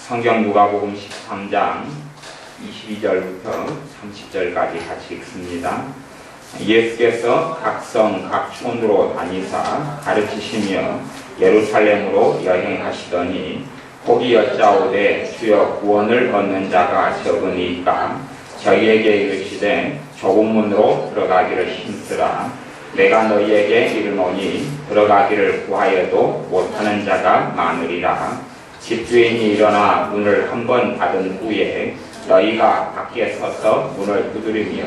성경 누가복음 13장 22절부터 30절까지 같이 읽습니다. 예수께서 각 성, 각 촌으로 다니사 가르치시며 예루살렘으로 여행하시더니 혹이 여짜오되 주여 구원을 얻는 자가 적으니까 저희에게 이르시되 좁은 문으로 들어가기를 힘쓰라. 내가 너희에게 이르노니 들어가기를 구하여도 못하는 자가 많으리라. 집주인이 일어나 문을 한 번 닫은 후에 너희가 밖에 서서 문을 두드리며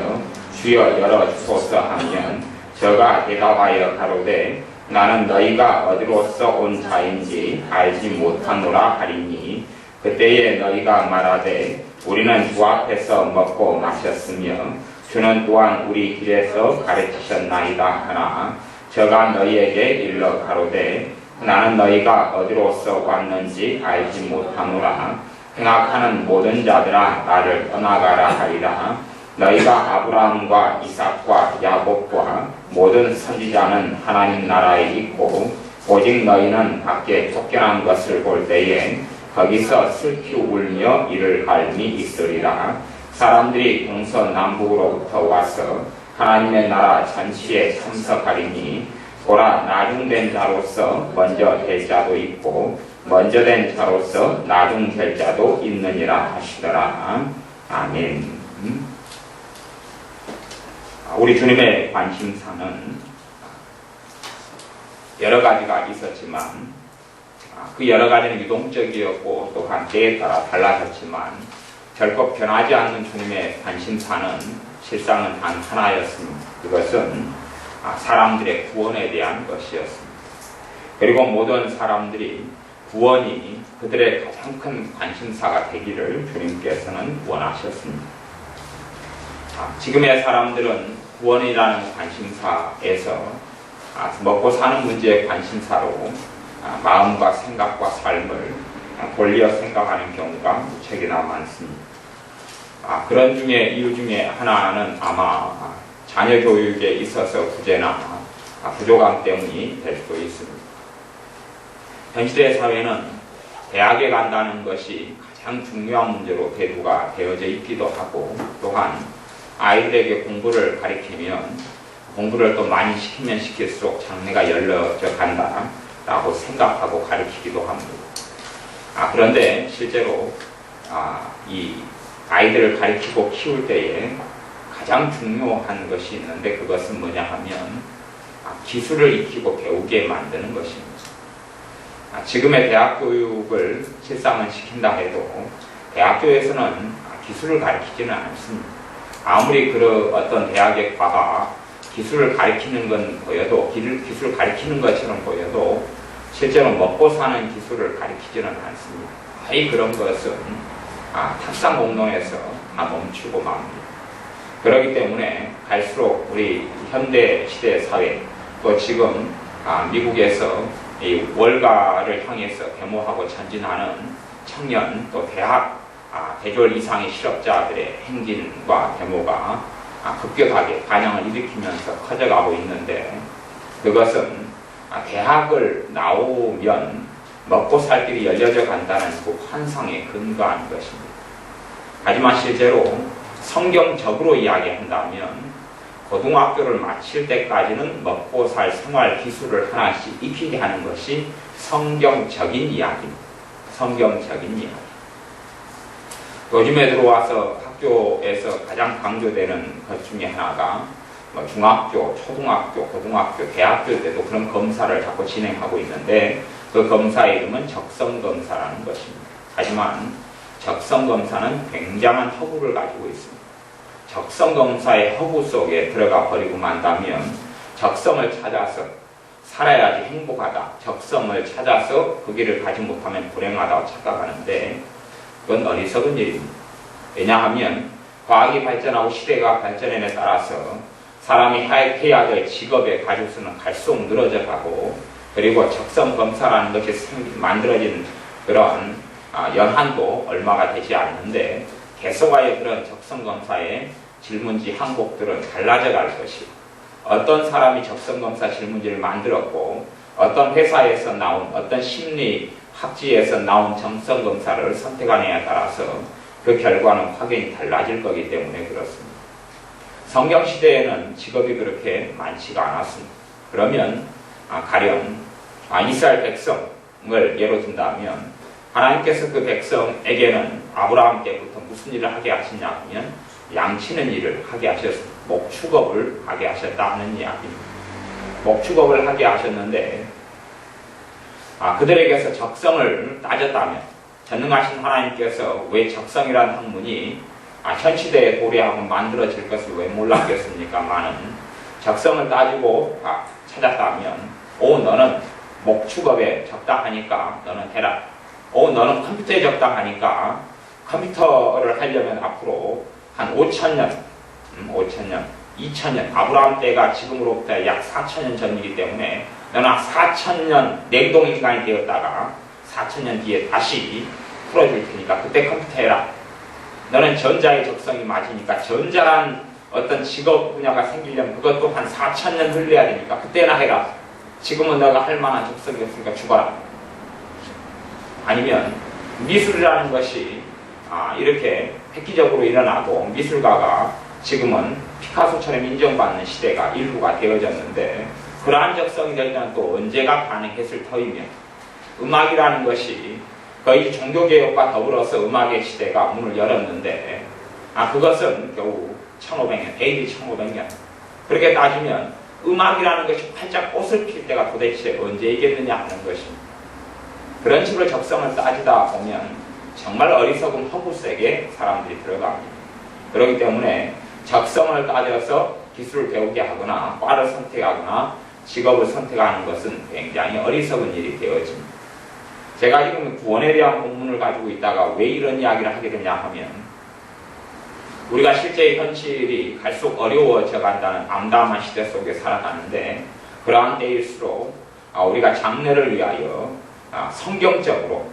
주여 열어주소서 하면 저가 대답하여 가로되 나는 너희가 어디로서 온 자인지 알지 못하노라 하리니 그때에 너희가 말하되 우리는 주 앞에서 먹고 마셨으며 주는 또한 우리 길에서 가르치셨나이다 하나 저가 너희에게 일러 가로되 나는 너희가 어디로서 왔는지 알지 못하노라. 행악하는 모든 자들아 나를 떠나가라 하리라. 너희가 아브라함과 이삭과 야곱과 모든 선지자는 하나님 나라에 있고 오직 너희는 밖에 쫓겨난 것을 볼 때에 거기서 슬피 울며 이를 갈미 있으리라. 사람들이 동서남북으로부터 와서 하나님의 나라 잔치에 참석하리니 보라 나중된 자로서 먼저 될 자도 있고 먼저 된 자로서 나중 될 자도 있느니라 하시더라. 아멘. 우리 주님의 관심사는 여러 가지가 있었지만 그 여러 가지는 유동적이었고 또한 때에 따라 달라졌지만 결코 변하지 않는 주님의 관심사는 실상은 단 하나였습니다. 그것은 사람들의 구원에 대한 것이었습니다. 그리고 모든 사람들이 구원이 그들의 가장 큰 관심사가 되기를 주님께서는 원하셨습니다. 지금의 사람들은 구원이라는 관심사에서 먹고 사는 문제의 관심사로 마음과 생각과 삶을 돌려 생각하는 경우가 무척이나 많습니다. 그런 이유 중에 하나는 아마 자녀 교육에 있어서 부재나 부족함 때문이 될 수도 있습니다. 현실의 사회는 대학에 간다는 것이 가장 중요한 문제로 대두가 되어져 있기도 하고 또한 아이들에게 공부를 가르치면 공부를 또 많이 시키면 시킬수록 장래가 열려져 간다라고 생각하고 가르치기도 합니다. 그런데 실제로 이 아이들을 가르치고 키울 때에 가장 중요한 것이 있는데 그것은 뭐냐 하면 기술을 익히고 배우게 만드는 것입니다. 지금의 대학 교육을 실상은 시킨다 해도 대학교에서는 기술을 가르치지는 않습니다. 아무리 어떤 대학의 과가 기술을 가르치는 건 보여도 기술을 가르치는 것처럼 보여도 실제로 먹고 사는 기술을 가르치지는 않습니다. 거의 그런 것은 탁상 공론에서 다 멈추고 맙니다. 그렇기 때문에 갈수록 우리 현대 시대 사회 또 지금 미국에서 이 월가를 향해서 데모하고 전진하는 청년 또 대졸 이상의 실업자들의 행진과 데모가 급격하게 반향을 일으키면서 커져가고 있는데 그것은 대학을 나오면 먹고 살 길이 열려져 간다는 그 환상에 근거한 것입니다. 하지만 실제로 성경적으로 이야기한다면 고등학교를 마칠 때까지는 먹고 살 생활 기술을 하나씩 익히게 하는 것이 성경적인 이야기입니다. 성경적인 이야기. 요즘에 들어와서 학교에서 가장 강조되는 것 중에 하나가 중학교, 초등학교, 고등학교, 대학교 때도 그런 검사를 자꾸 진행하고 있는데 그 검사의 이름은 적성검사라는 것입니다. 하지만 적성검사는 굉장한 허구를 가지고 있습니다. 적성검사의 허구 속에 들어가 버리고 만다면 적성을 찾아서 살아야지 행복하다. 적성을 찾아서 그 길을 가지 못하면 불행하다고 착각하는데 그건 어리석은 일입니다. 왜냐하면 과학이 발전하고 시대가 발전함에 따라서 사람이 해야 될 직업의 가짓수는 갈수록 늘어져 가고 그리고 적성검사라는 것이 만들어진 그런 연한도 얼마가 되지 않는데 계속하여 그런 적성검사의 질문지 항목들은 달라져 갈 것이고 어떤 사람이 적성검사 질문지를 만들었고 어떤 회사에서 나온 어떤 심리 학지에서 나온 정성 검사를 선택하느냐에 따라서 그 결과는 확연히 달라질 거기 때문에 그렇습니다. 성경 시대에는 직업이 그렇게 많지가 않았습니다. 그러면 가령 이스라엘 백성을 예로 든다면 하나님께서 그 백성에게는 아브라함 때부터 무슨 일을 하게 하셨냐 하면 양치는 일을 하게 하셨습니다. 목축업을 하게 하셨다 하는 이야기입니다. 목축업을 하게 하셨는데 그들에게서 적성을 따졌다면 전능하신 하나님께서 왜 적성이라는 학문이 현 시대에 도래하고 만들어질 것을 왜 몰랐겠습니까만은 적성을 따지고 찾았다면 너는 목축업에 적당하니까 너는 해라. 너는 컴퓨터에 적당하니까 컴퓨터를 하려면 앞으로 한 5,000년, 2,000년, 아브라함 때가 지금으로부터 약 4,000년 전이기 때문에 너는 4,000년 냉동인간이 되었다가 4,000년 뒤에 다시 풀어줄 테니까 그때 컴퓨터 해라. 너는 전자의 적성이 맞으니까 전자란 어떤 직업 분야가 생기려면 그것도 한 4,000년 흘러야 되니까 그때나 해라. 지금은 너가 할 만한 적성이 없으니까 죽어라. 아니면 미술이라는 것이 이렇게 획기적으로 일어나고 미술가가 지금은 피카소처럼 인정받는 시대가 일부가 되어졌는데 그러한 적성이 될 때는 또 언제가 가능했을 터이며 음악이라는 것이 거의 종교개혁과 더불어서 음악의 시대가 문을 열었는데 그것은 겨우 1500년, AD 1500년 그렇게 따지면 음악이라는 것이 활짝 꽃을 필 때가 도대체 언제이겠느냐 하는 것입니다. 그런 식으로 적성을 따지다 보면 정말 어리석은 허구색에 사람들이 들어갑니다. 그렇기 때문에 적성을 따져서 기술을 배우게 하거나 과를 선택하거나 직업을 선택하는 것은 굉장히 어리석은 일이 되어집니다. 제가 지금 구원에 대한 본문을 가지고 있다가 왜 이런 이야기를 하게 되냐 하면 우리가 실제 현실이 갈수록 어려워져 간다는 암담한 시대 속에 살아가는데 그러한 때일수록 우리가 장래를 위하여 성경적으로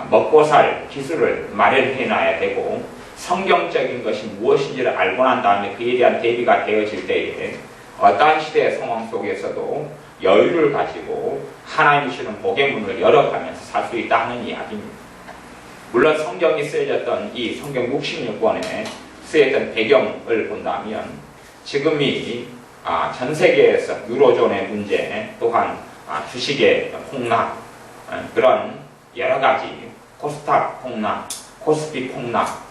먹고 살 기술을 마련해 놔야 되고 성경적인 것이 무엇인지를 알고 난 다음에 그에 대한 대비가 되어질 때에 어떠한 시대의 상황 속에서도 여유를 가지고 하나님이 주는 복의 문을 열어가면서 살 수 있다 하는 이야기입니다. 물론 성경이 쓰여졌던 이 성경 66권에 쓰였던 배경을 본다면 지금이 전 세계에서 유로존의 문제 또한 주식의 폭락 그런 여러 가지 코스닥 폭락, 코스피 폭락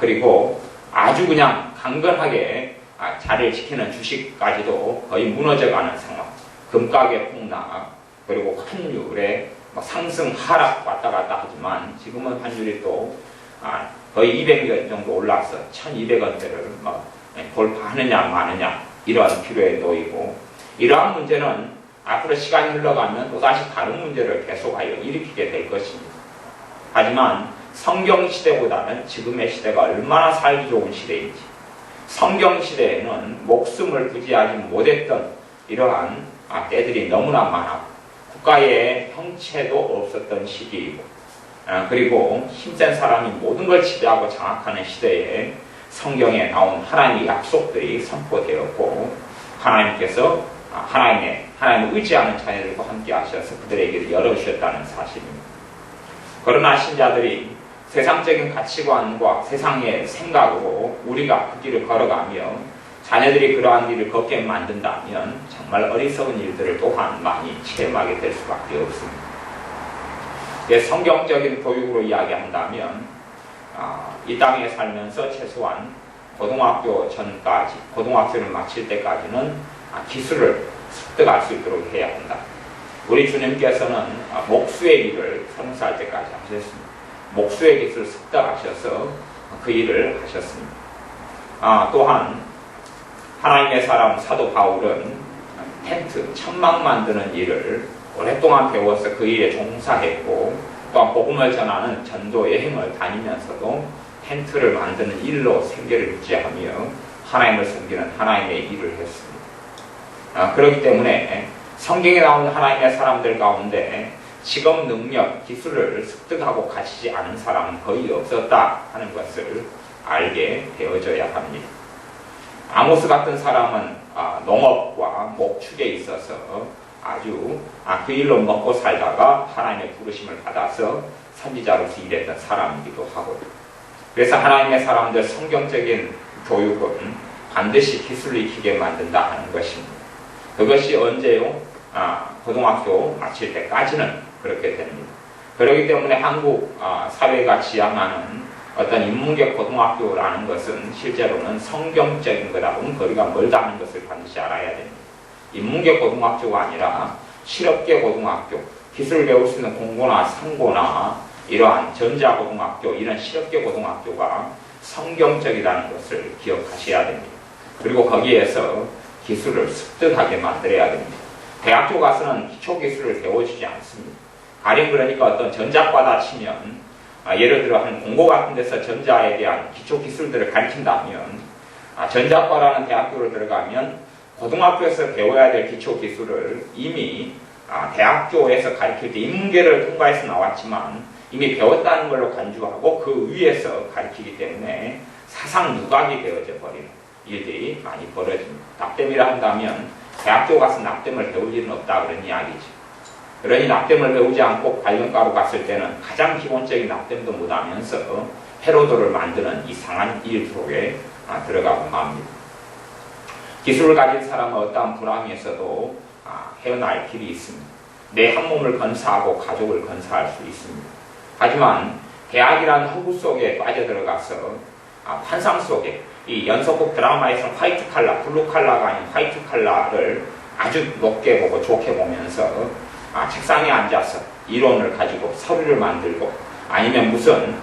그리고 아주 그냥 강건하게 자리를 지키는 주식까지도 거의 무너져가는 상황 금가게 폭락 그리고 환율의 상승 하락 왔다 갔다 하지만 지금은 환율이 또 거의 200원 정도 올라서 1200원대를 돌파하느냐 마느냐 이러한 필요에 놓이고 이러한 문제는 앞으로 시간이 흘러가면 또다시 다른 문제를 계속하여 일으키게 될 것입니다. 하지만 성경 시대보다는 지금의 시대가 얼마나 살기 좋은 시대인지 성경 시대에는 목숨을 부지하지 못했던 이러한 때들이 너무나 많았고 국가의 형체도 없었던 시기이고 그리고 힘센 사람이 모든 걸 지배하고 장악하는 시대에 성경에 나온 하나님의 약속들이 선포되었고 하나님께서 하나님을 의지하는 자녀들과 함께 하셔서 그들에게 열어주셨다는 사실입니다. 그러나 신자들이 세상적인 가치관과 세상의 생각으로 우리가 그 길을 걸어가며 자녀들이 그러한 일을 걷게 만든다면 정말 어리석은 일들을 또한 많이 체험하게 될 수밖에 없습니다. 성경적인 교육으로 이야기한다면 이 땅에 살면서 최소한 고등학교 전까지 고등학교를 마칠 때까지는 기술을 습득할 수 있도록 해야 한다. 우리 주님께서는 목수의 일을 30살 때까지 하셨습니다. 목수의 기술을 습득하셔서 그 일을 하셨습니다. 또한 하나님의 사람 사도 바울은 텐트, 천막 만드는 일을 오랫동안 배워서 그 일에 종사했고 또한 복음을 전하는 전도 여행을 다니면서도 텐트를 만드는 일로 생계를 유지하며 하나님을 섬기는 하나님의 일을 했습니다. 그렇기 때문에 성경에 나오는 하나님의 사람들 가운데 직업 능력, 기술을 습득하고 가지지 않은 사람은 거의 없었다 하는 것을 알게 되어져야 합니다. 아모스 같은 사람은 농업과 목축에 있어서 아주 그 일로 먹고 살다가 하나님의 부르심을 받아서 선지자로서 일했던 사람이기도 하고요. 그래서 하나님의 사람들 성경적인 교육은 반드시 기술을 익히게 만든다 하는 것입니다. 그것이 언제요? 고등학교 마칠 때까지는 그렇게 됩니다. 그렇기 때문에 한국 사회가 지향하는 어떤 인문계 고등학교라는 것은 실제로는 성경적인 것하고는 거리가 멀다는 것을 반드시 알아야 됩니다. 인문계 고등학교가 아니라 실업계 고등학교, 기술을 배울 수 있는 공고나 상고나 이러한 전자고등학교, 이런 실업계 고등학교가 성경적이라는 것을 기억하셔야 됩니다. 그리고 거기에서 기술을 습득하게 만들어야 됩니다. 대학교 가서는 기초기술을 배워주지 않습니다. 가령 그러니까 어떤 전자과다 치면 예를 들어 한 공고 같은 데서 전자에 대한 기초기술들을 가르친다면 전자과라는 대학교를 들어가면 고등학교에서 배워야 될 기초기술을 이미 대학교에서 가르칠 때 인문계를 통과해서 나왔지만 이미 배웠다는 걸로 간주하고 그 위에서 가르치기 때문에 사상 누각이 되어져 버리는 일들이 많이 벌어집니다. 납땜이라 한다면 대학교 가서 납땜을 배울 일은 없다 그런 이야기죠. 그러니 납땜을 배우지 않고 관련과로 갔을 때는 가장 기본적인 납땜도 못하면서 패로도를 만드는 이상한 일 속에 들어가고 맙니다. 기술을 가진 사람은 어떠한 불황에 있어도 헤어날 길이 있습니다. 내 한 몸을 건사하고 가족을 건사할 수 있습니다. 하지만 대학이라는 허구 속에 빠져들어가서 환상 속에 이 연속극 드라마에서는 화이트 칼라, 블루 칼라가 아닌 화이트 칼라를 아주 높게 보고 좋게 보면서 책상에 앉아서 이론을 가지고 서류를 만들고 아니면 무슨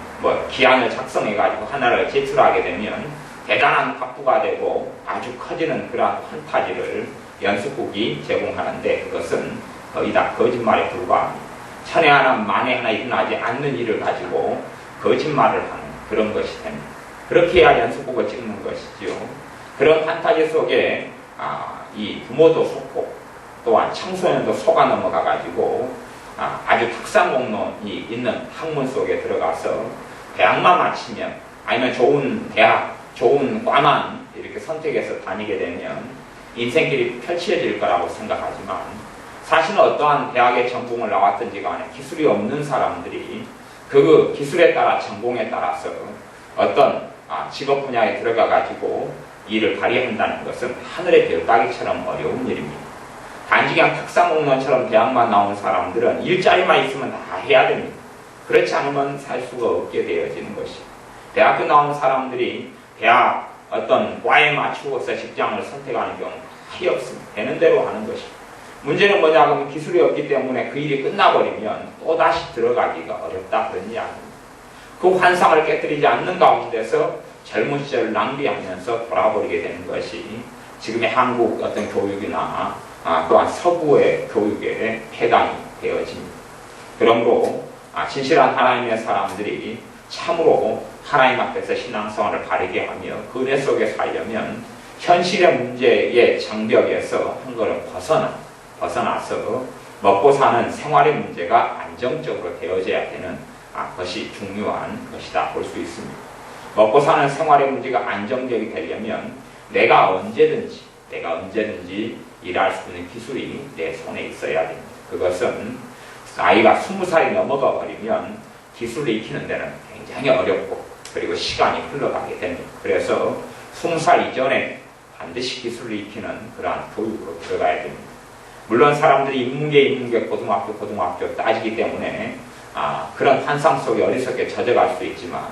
기한을 작성해가지고 하나를 제출하게 되면 대단한 학부가 되고 아주 커지는 그러한 판타지를 연속극이 제공하는데 그것은 거의 다 거짓말에 불과합니다. 천에 하나 만에 하나 일어나지 않는 일을 가지고 거짓말을 하는 그런 것이 됩니다. 그렇게 해야 연속극을 찍는 것이지요. 그런 판타지 속에 이 부모도 속고 또한 청소년도 속아 넘어가가지고 아주 특상 공론이 있는 학문 속에 들어가서 대학만 마치면 아니면 좋은 대학, 좋은 과만 이렇게 선택해서 다니게 되면 인생길이 펼쳐질 거라고 생각하지만 사실은 어떠한 대학의 전공을 나왔든지 간에 기술이 없는 사람들이 그 기술에 따라 전공에 따라서 어떤 직업 분야에 들어가가지고 일을 발휘한다는 것은 하늘의 별 따기처럼 어려운 일입니다. 단지 그냥 특상공론처럼 대학만 나온 사람들은 일자리만 있으면 다 해야 됩니다. 그렇지 않으면 살 수가 없게 되어지는 것이. 대학교 나온 사람들이 대학 어떤 과에 맞추고서 직장을 선택하는 경우는 거의 없습니다. 되는 대로 하는 것입니다. 문제는 뭐냐 하면 기술이 없기 때문에 그 일이 끝나버리면 또다시 들어가기가 어렵다 그런 이야기입니다. 그 환상을 깨뜨리지 않는 가운데서 젊은 시절을 낭비하면서 돌아버리게 되는 것이 지금의 한국 어떤 교육이나 또한 서구의 교육에 해당이 되어집니다. 그러므로 진실한 하나님의 사람들이 참으로 하나님 앞에서 신앙생활을 바르게 하며 그 은혜 속에 살려면 현실의 문제의 장벽에서 한 걸음 벗어나서 먹고 사는 생활의 문제가 안정적으로 되어져야 되는 것이 중요한 것이다 볼 수 있습니다. 먹고 사는 생활의 문제가 안정적이 되려면 내가 언제든지 일할 수 있는 기술이 내 손에 있어야 됩니다. 그것은 나이가 20살이 넘어가 버리면 기술을 익히는 데는 굉장히 어렵고 그리고 시간이 흘러가게 됩니다. 그래서 20살 이전에 반드시 기술을 익히는 그러한 교육으로 들어가야 됩니다. 물론 사람들이 인문계 고등학교 따지기 때문에 그런 환상 속에 어리석게 젖어갈 수 있지만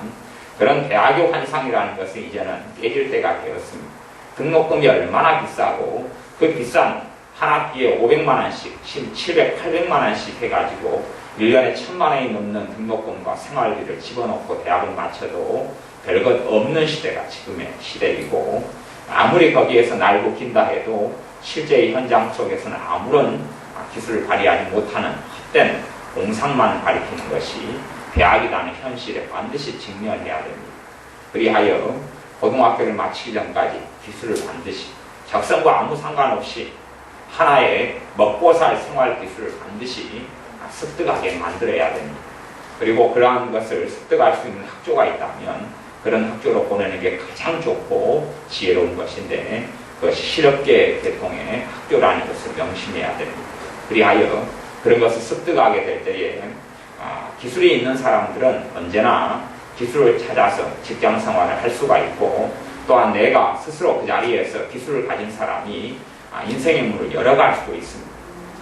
그런 대학교 환상이라는 것은 이제는 깨질 때가 되었습니다. 등록금이 얼마나 비싸고 그 비싼 한 학기에 500만원씩, 700, 800만원씩 해가지고 1년에 1000만원이 넘는 등록금과 생활비를 집어넣고 대학을 마쳐도 별것 없는 시대가 지금의 시대이고 아무리 거기에서 날고 긴다 해도 실제의 현장 속에서는 아무런 기술을 발휘하지 못하는 헛된 공상만 가리키는 것이 대학이라는 현실에 반드시 직면해야 됩니다. 그리하여 고등학교를 마치기 전까지 기술을 반드시 적성과 아무 상관없이 하나의 먹고 살 생활 기술을 반드시 습득하게 만들어야 됩니다. 그리고 그러한 것을 습득할 수 있는 학교가 있다면 그런 학교로 보내는 게 가장 좋고 지혜로운 것인데 그것이 실업계 계통의 학교라는 것을 명심해야 됩니다. 그리하여 그런 것을 습득하게 될 때에 기술이 있는 사람들은 언제나 기술을 찾아서 직장 생활을 할 수가 있고, 또한 내가 스스로 그 자리에서 기술을 가진 사람이 인생의 문을 열어갈 수도 있습니다.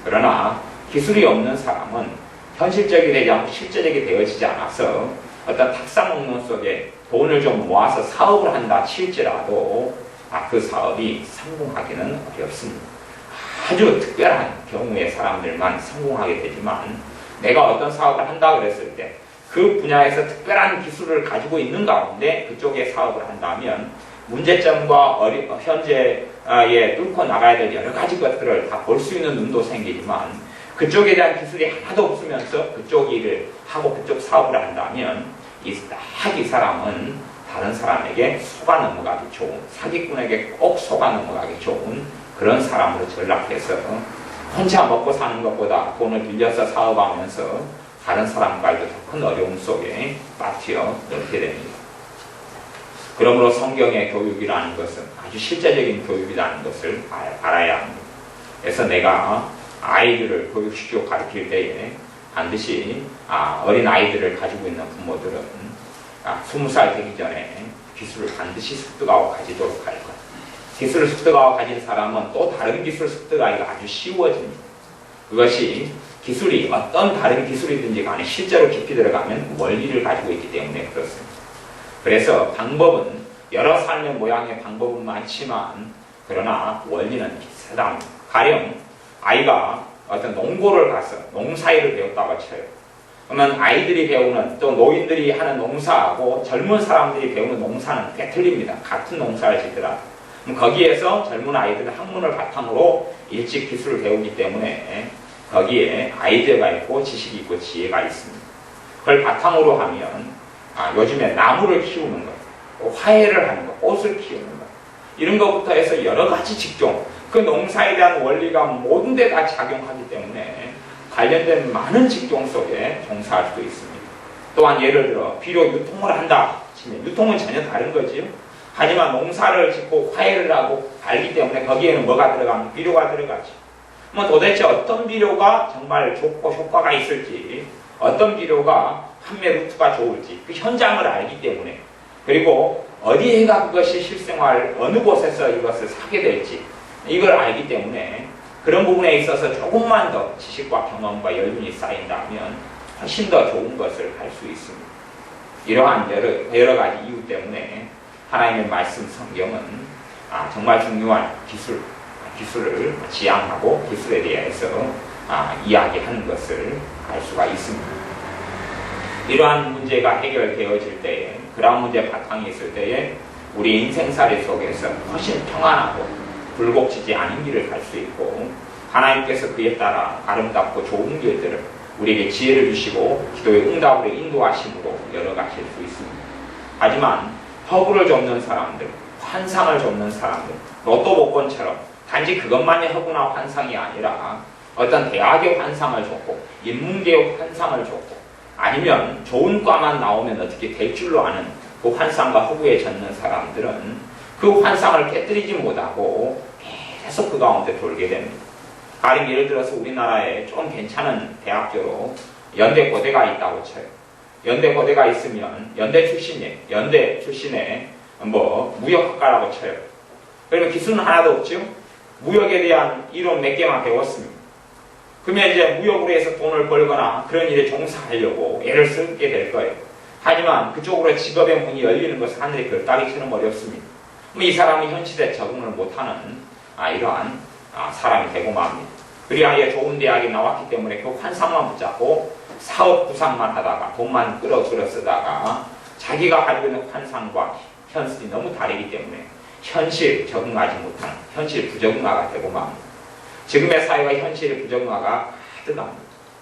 그러나 기술이 없는 사람은 현실적이 되지 않고 실제적이 되어지지 않아서 어떤 탁상 공론 속에 돈을 좀 모아서 사업을 한다 칠지라도 그 사업이 성공하기는 어렵습니다. 아주 특별한 경우의 사람들만 성공하게 되지만, 내가 어떤 사업을 한다 그랬을 때 그 분야에서 특별한 기술을 가지고 있는 가운데 그쪽에 사업을 한다면 문제점과 현재에 뚫고 나가야 될 여러 가지 것들을 다 볼 수 있는 눈도 생기지만, 그쪽에 대한 기술이 하나도 없으면서 그쪽 일을 하고 그쪽 사업을 한다면 이 사람은 다른 사람에게 속아 넘어가기 좋은, 사기꾼에게 꼭 속아 넘어가기 좋은 그런 사람으로 전락해서 혼자 먹고 사는 것보다 돈을 빌려서 사업하면서 다른 사람과도 더 큰 어려움 속에 빠뜨려 넣게 됩니다. 그러므로 성경의 교육이라는 것은 아주 실제적인 교육이라는 것을 알아야 합니다. 그래서 내가 아이들을 교육시키고 가르칠 때에 반드시 어린 아이들을 가지고 있는 부모들은 20살 되기 전에 기술을 반드시 습득하고 가지도록 할 것. 기술을 습득하고 가진 사람은 또 다른 기술을 습득하기가 아주 쉬워집니다. 그것이 기술이 어떤 다른 기술이든지 간에 실제로 깊이 들어가면 원리를 가지고 있기 때문에 그렇습니다. 그래서 방법은 여러 삶의 모양의 방법은 많지만 그러나 원리는 비슷합니다. 가령 아이가 어떤 농고를 가서 농사일을 배웠다고 쳐요. 그러면 아이들이 배우는, 또 노인들이 하는 농사하고 젊은 사람들이 배우는 농사는 꽤 틀립니다. 같은 농사를 짓더라도. 거기에서 젊은 아이들은 학문을 바탕으로 일찍 기술을 배우기 때문에 거기에 아이디어가 있고 지식이 있고 지혜가 있습니다. 그걸 바탕으로 하면 요즘에 나무를 키우는 것, 화해를 하는 것, 꽃을 키우는 것, 이런 것부터 해서 여러 가지 직종, 그 농사에 대한 원리가 모든 데 다 작용하기 때문에 관련된 많은 직종 속에 종사할 수도 있습니다. 또한 예를 들어 비료 유통을 한다 치면 유통은 전혀 다른 거지요. 하지만 농사를 짓고 화해를 하고 알기 때문에 거기에는 뭐가 들어가면 비료가 들어가죠. 도대체 어떤 비료가 정말 좋고 효과가 있을지, 어떤 비료가 판매 루트가 좋을지 그 현장을 알기 때문에, 그리고 어디에가 그것이 실생활 어느 곳에서 이것을 사게 될지 이걸 알기 때문에 그런 부분에 있어서 조금만 더 지식과 경험과 연륜이 쌓인다면 훨씬 더 좋은 것을 할 수 있습니다. 이러한 여러 가지 이유 때문에 하나님의 말씀 성경은 정말 중요한 기술을 지향하고 기술에 대해서 이야기하는 것을 알 수가 있습니다. 이러한 문제가 해결되어질 때에, 그러한 문제 바탕이 있을 때에 우리 인생살이 속에서 훨씬 평안하고 굴곡지지 않은 길을 갈 수 있고, 하나님께서 그에 따라 아름답고 좋은 길들을 우리에게 지혜를 주시고 기도의 응답으로 인도하심으로 열어가실 수 있습니다. 하지만 허구를 줍는 사람들, 환상을 줍는 사람들, 로또 복권처럼 단지 그것만이 허구나 환상이 아니라 어떤 대학의 환상을 줬고 인문계의 환상을 줬고 아니면 좋은 과만 나오면 어떻게 될 줄로 아는 그 환상과 허구에 젖는 사람들은 그 환상을 깨뜨리지 못하고 계속 그 가운데 돌게 됩니다. 가령 예를 들어서 우리나라에 좀 괜찮은 대학교로 연대고대가 있다고 쳐요. 연대고대가 있으면 연대 출신의 무역학과라고 쳐요. 그러면 기술은 하나도 없죠. 무역에 대한 이론 몇 개만 배웠습니다. 그러면 이제 무역으로 해서 돈을 벌거나 그런 일에 종사하려고 애를 쓰게 될 거예요. 하지만 그쪽으로 직업의 문이 열리는 것은 하늘의 별따기처럼 어렵습니다. 이 사람이 현실에 적응을 못하는 이러한 사람이 되고 맙니다. 그리하여 좋은 대학에 나왔기 때문에 그 환상만 붙잡고 사업 구상만 하다가 돈만 끌어들여 쓰다가 자기가 가지고 있는 환상과 현실이 너무 다르기 때문에 현실 적응하지 못하는 현실 부적응아가 되고 맙니다. 지금의 사회와 현실의 부적응아가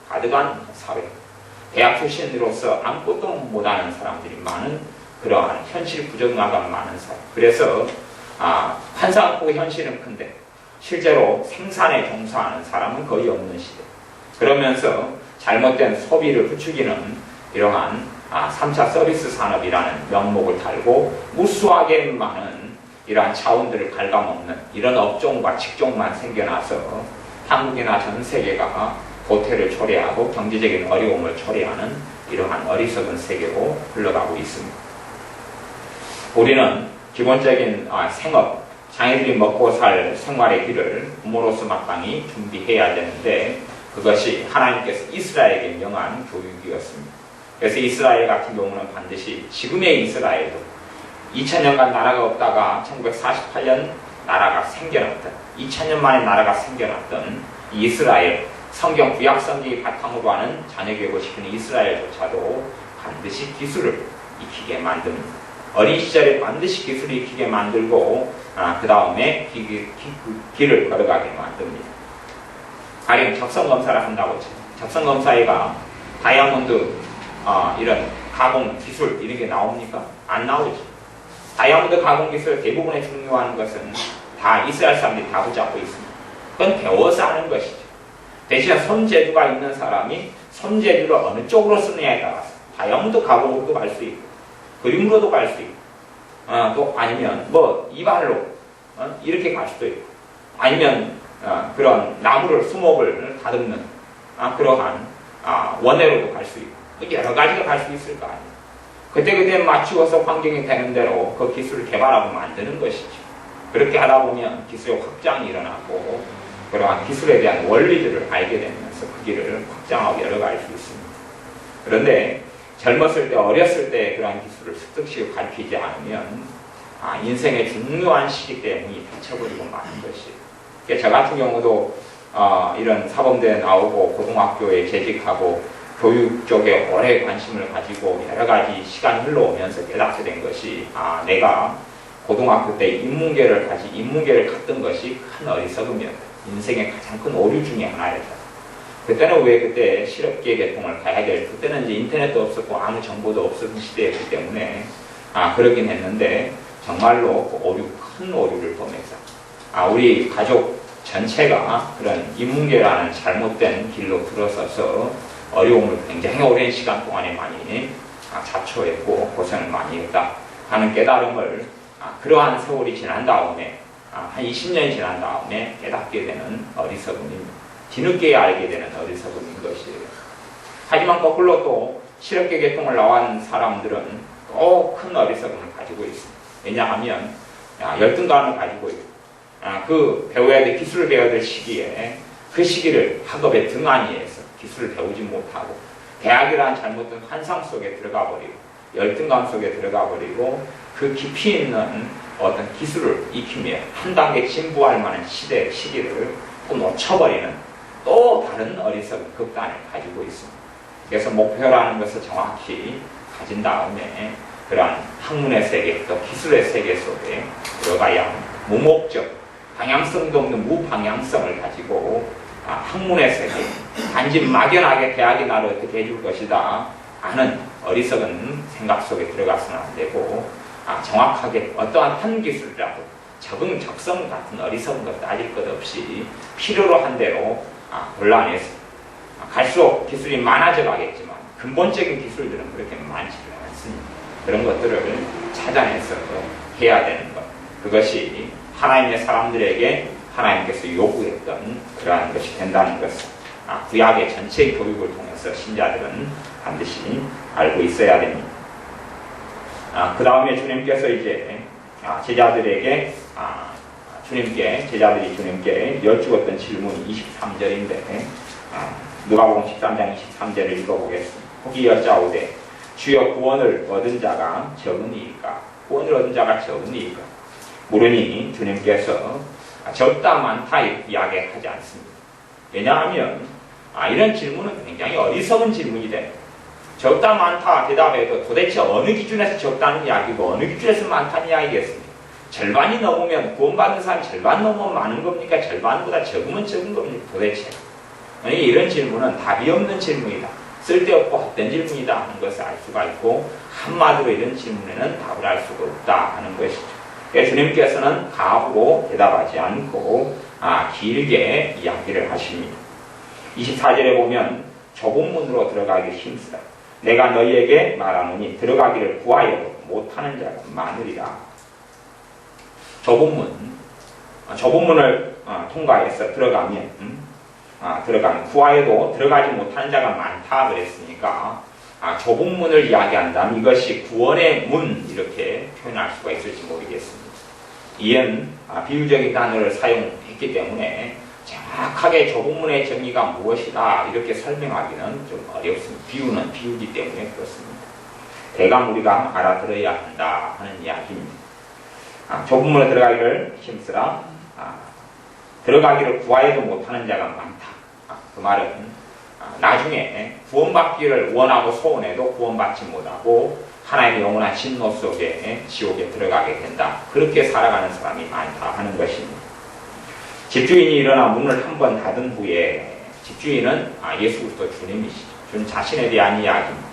가득한 사회. 대학 출신으로서 아무것도 못하는 사람들이 많은 그러한 현실 부적응아가 많은 사회. 그래서 환상은 크고 현실은 큰데 실제로 생산에 종사하는 사람은 거의 없는 시대. 그러면서 잘못된 소비를 부추기는 이러한 3차 서비스 산업이라는 명목을 달고 무수하게 많은 이러한 차원들을 갉아먹는 이런 업종과 직종만 생겨나서 한국이나 전 세계가 고태를 초래하고 경제적인 어려움을 초래하는 이러한 어리석은 세계로 흘러가고 있습니다. 우리는 기본적인 생업, 자녀들이 먹고 살 생활의 길을 부모로서 마땅히 준비해야 되는데 그것이 하나님께서 이스라엘에게 명한 교육이었습니다. 그래서 이스라엘 같은 경우는 반드시 지금의 이스라엘도 2000년간 나라가 없다가 1948년 나라가 생겨났던 2000년 만에 나라가 생겨났던 이스라엘, 성경 구약 성경이 바탕으로 하는 자녀교육을 시키는 이스라엘조차도 반드시 기술을 익히게 만듭니다. 어린 시절에 반드시 기술을 익히게 만들고 그 다음에 길을 걸어가게 만듭니다. 가령 적성검사를 한다고 쳐요. 적성검사가 다이아몬드 이런 가공 기술 이런 게 나옵니까? 안 나오죠. 다이아몬드 가공 기술 대부분의 중요한 것은 다 이스라엘 사람들이 다 붙잡고 있습니다. 그건 배워서 하는 것이죠. 대신 손재주가 있는 사람이 손재주를 어느 쪽으로 쓰느냐에 따라서 다이아몬드 가공으로도 갈 수 있고 그림으로도 갈 수 있고 또 아니면 뭐 이발로 이렇게 갈 수도 있고 아니면 그런 나무를 수목을 다듬는 그러한 원해로도 갈 수 있고 여러 가지가 갈 수 있을 거 아니에요. 그때 맞추어서 환경이 되는 대로 그 기술을 개발하고 만드는 것이죠. 그렇게 하다 보면 기술의 확장이 일어나고 그러한 기술에 대한 원리들을 알게 되면서 그 길을 확장하고 열어갈 수 있습니다. 그런데 젊었을 때 어렸을 때 그러한 기술을 습득식으로 가르치지 않으면 인생의 중요한 시기 때 문이 닫혀버리고 마는 것이에요. 그러니까 저 같은 경우도 이런 사범대에 나오고 고등학교에 재직하고 교육 쪽에 오래 관심을 가지고 여러 가지 시간이 흘러오면서 깨닫게 된 것이 내가 고등학교 때 인문계를 갔던 것이 큰 어리석음이었다. 인생의 가장 큰 오류 중에 하나였다. 그때는 왜 그때 실업계 계통을 가야 될 그때는 이제 인터넷도 없었고 아무 정보도 없었던 시대였기 때문에 그러긴 했는데 정말로 그 오류, 큰 오류를 범해서 우리 가족 전체가 그런 인문계라는 잘못된 길로 들어서서 어려움을 굉장히 오랜 시간 동안에 많이 자초했고 고생을 많이 했다 하는 깨달음을 그러한 세월이 지난 다음에 한 20년이 지난 다음에 깨닫게 되는 어리석음입니다. 뒤늦게 알게 되는 어리석음인 것이에요. 하지만 거꾸로 또 실업계 계통을 나온 사람들은 또 큰 어리석음을 가지고 있습니다. 왜냐하면 열등감을 가지고 있고 그 배워야 될 기술을 배워야 될 시기에 그 시기를 학업의 등한히해서 기술을 배우지 못하고 대학이라는 잘못된 환상 속에 들어가 버리고 열등감 속에 들어가 버리고 그 깊이 있는 어떤 기술을 익히며 한 단계 진부할 만한 시기를 또 놓쳐버리는 또 다른 어리석은 극단을 가지고 있습니다. 그래서 목표라는 것을 정확히 가진 다음에 그러한 학문의 세계, 또 기술의 세계 속에 들어가야 합니다. 무목적, 방향성도 없는 무방향성을 가지고 학문의 세계, 단지 막연하게 대학이 나를 어떻게 해줄 것이다 하는 어리석은 생각 속에 들어가서는 안 되고 정확하게 어떠한 한 기술이라도 적성 같은 어리석은 것 따질 것 없이 필요로 한 대로 곤란해서 갈수록 기술이 많아져 가겠지만 근본적인 기술들은 그렇게 많지를 않습니다. 그런 것들을 찾아내서 해야 되는 것, 그것이 하나님의 사람들에게 하나님께서 요구했던 그러한 것이 된다는 것을 구약의 전체 교육을 통해서 신자들은 반드시 알고 있어야 됩니다. 그 다음에 주님께서 이제 제자들에게 제자들이 주님께 여쭈었던 질문이 23절인데 누가복음 13장 23절을 읽어보겠습니다. 혹이 여짜오되 주여 구원을 얻은 자가 적으니이까? 구원을 얻은 자가 적으니이까? 물으니 주님께서 적다 많다 이야기하지 않습니다. 왜냐하면 이런 질문은 굉장히 어리석은 질문이 됩니다. 적다 많다 대답해도 도대체 어느 기준에서 적다는 이야기고 어느 기준에서 많다는 이야기겠습니까? 절반이 넘으면 구원받는 사람이 절반 넘으면 많은 겁니까? 절반보다 적으면 적은 겁니까? 도대체 이런 질문은 답이 없는 질문이다. 쓸데없고 헛된 질문이다 하는 것을 알 수가 있고 한마디로 이런 질문에는 답을 할 수가 없다 하는 것이죠. 주님께서는 가부로 대답하지 않고 길게 이야기를 하십니다. 24절에 보면 좁은 문으로 들어가기 힘쓰라. 내가 너희에게 말하노니 들어가기를 구하여도 못하는 자가 많으리라. 좁은 문을 통과해서 들어가면 구하여도 들어가지 못하는 자가 많다 그랬으니까 좁은 문을 이야기한다면 이것이 구원의 문 이렇게 표현할 수가 있을지 모르겠습니다. 이엔 비유적인 단어를 사용했기 때문에 정확하게 좁은 문의 정의가 무엇이다 이렇게 설명하기는 좀 어렵습니다. 비유는 비유기 때문에 그렇습니다. 대강 우리가 알아들어야 한다 하는 이야기입니다. 좁은 문에 들어가기를 힘쓰라. 들어가기를 구하여도 못하는 자가 많다. 그 말은 나중에 구원받기를 원하고 소원해도 구원받지 못하고 하나님의 영원한 진노 속에 지옥에 들어가게 된다. 그렇게 살아가는 사람이 많다 하는 것입니다. 집주인이 일어나 문을 한 번 닫은 후에 집주인은 예수 그리스도 주님이시죠. 주님 자신에 대한 이야기입니다.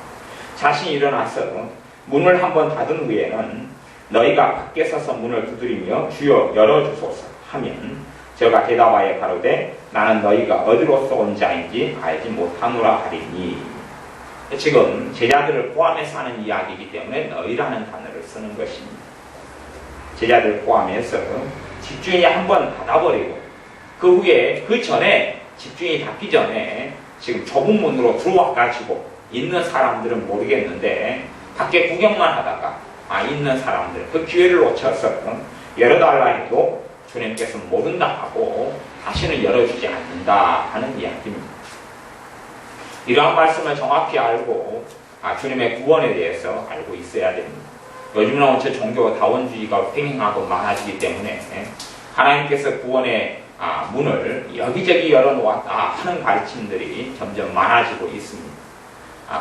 자신이 일어나서 문을 한 번 닫은 후에는 너희가 밖에 서서 문을 두드리며 주여 열어주소서 하면 저가 대답하여 가로되 나는 너희가 어디로서 온 자인지 알지 못하노라 하리니. 지금 제자들을 포함해서 하는 이야기이기 때문에 너희라는 단어를 쓰는 것입니다. 제자들을 포함해서 집주인이 한 번 닫아버리고 그 후에 그 전에 집주인이 닫기 전에 지금 좁은 문으로 들어와 가지고 있는 사람들은 모르겠는데 밖에 구경만 하다가 있는 사람들 그 기회를 놓쳐서 열어달라 해도 주님께서 모른다 하고 다시는 열어주지 않는다 하는 이야기입니다. 이러한 말씀을 정확히 알고 주님의 구원에 대해서 알고 있어야 됩니다. 요즘은 원체 종교 다원주의가 횡행하고 많아지기 때문에 하나님께서 구원의 문을 여기저기 열어놓았다 하는 가르침들이 점점 많아지고 있습니다.